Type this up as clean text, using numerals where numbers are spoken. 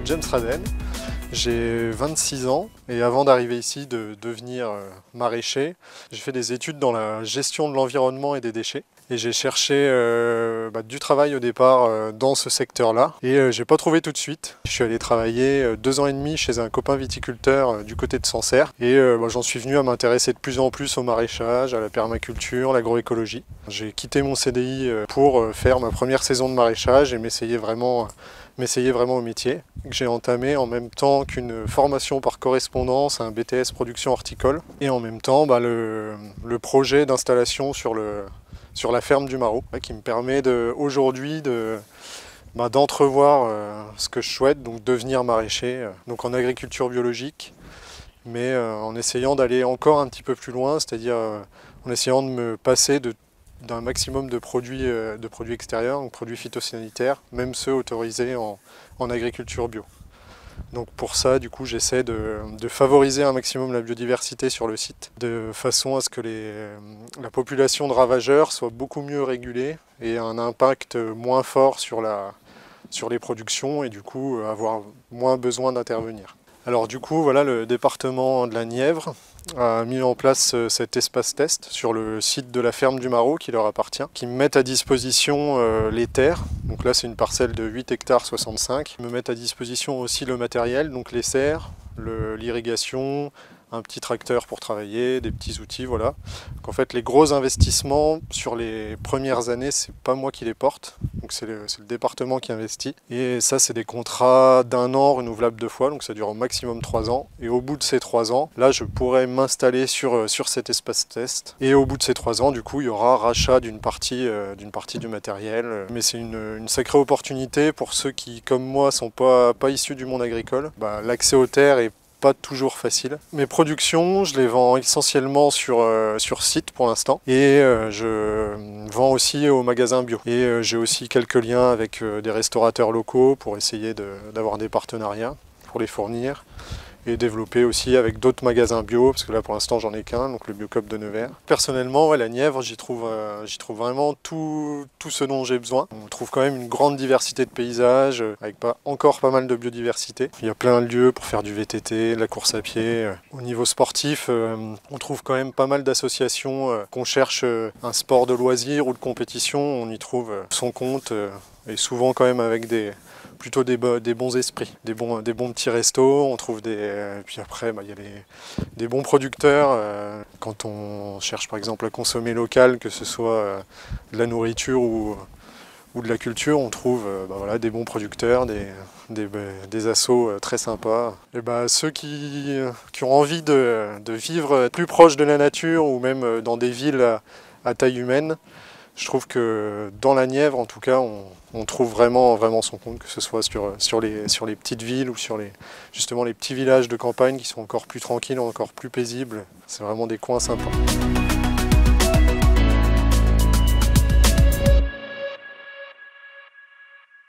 James Raden, j'ai 26 ans et avant d'arriver ici, de devenir maraîcher, j'ai fait des études dans la gestion de l'environnement et des déchets. Et j'ai cherché du travail au départ dans ce secteur-là et j'ai pas trouvé tout de suite. Je suis allé travailler 2 ans et demi chez un copain viticulteur du côté de Sancerre et j'en suis venu à m'intéresser de plus en plus au maraîchage, à la permaculture, l'agroécologie. J'ai quitté mon CDI pour faire ma première saison de maraîchage et m'essayer vraiment au métier, que j'ai entamé en même temps qu'une formation par correspondance, un BTS production horticole, et en même temps le projet d'installation sur la ferme du Marot, qui me permet aujourd'hui d'entrevoir ce que je souhaite, donc devenir maraîcher, donc en agriculture biologique, mais en essayant d'aller encore un petit peu plus loin, c'est-à-dire en essayant de me passer d'un maximum de produits extérieurs, donc produits phytosanitaires, même ceux autorisés en agriculture bio. Donc pour ça, du coup, j'essaie de favoriser un maximum la biodiversité sur le site, de façon à ce que la population de ravageurs soit beaucoup mieux régulée et ait un impact moins fort sur les productions et du coup avoir moins besoin d'intervenir. Alors du coup, voilà, le département de la Nièvre a mis en place cet espace test sur le site de la ferme du Marot qui leur appartient, qui me mettent à disposition les terres. Donc là c'est une parcelle de 8 hectares 65. Ils me mettent à disposition aussi le matériel, donc les serres, l'irrigation, un petit tracteur pour travailler, des petits outils, voilà. Donc en fait les gros investissements sur les premières années, c'est pas moi qui les porte, donc c'est le département qui investit. Et ça c'est des contrats d'1 an renouvelables 2 fois, donc ça dure au maximum 3 ans. Et au bout de ces 3 ans, là je pourrais m'installer sur cet espace test. Et au bout de ces 3 ans, du coup, il y aura rachat d'une partie du matériel. Mais c'est une sacrée opportunité pour ceux qui, comme moi, sont pas issus du monde agricole. L'accès aux terres est pas toujours facile. Mes productions, je les vends essentiellement sur site pour l'instant et je vends aussi au magasin bio. Et j'ai aussi quelques liens avec des restaurateurs locaux pour essayer d'avoir des partenariats pour les fournir et développer aussi avec d'autres magasins bio, parce que là pour l'instant j'en ai qu'un, donc le Biocoop de Nevers. Personnellement, la Nièvre, j'y trouve vraiment tout ce dont j'ai besoin. On trouve quand même une grande diversité de paysages, avec encore pas mal de biodiversité. Il y a plein de lieux pour faire du VTT, de la course à pied. Au niveau sportif, on trouve quand même pas mal d'associations. Qu'on cherche un sport de loisir ou de compétition, on y trouve son compte, et souvent quand même avec plutôt des bons esprits, des bons petits restos, on trouve puis après il y a des bons producteurs. Quand on cherche par exemple à consommer local, que ce soit de la nourriture ou de la culture, on trouve des bons producteurs, des assos très sympas. Et ceux qui ont envie de vivre plus proche de la nature ou même dans des villes à taille humaine, je trouve que dans la Nièvre, en tout cas, on trouve vraiment son compte, que ce soit sur les petites villes ou sur justement les petits villages de campagne qui sont encore plus tranquilles, encore plus paisibles. C'est vraiment des coins sympas.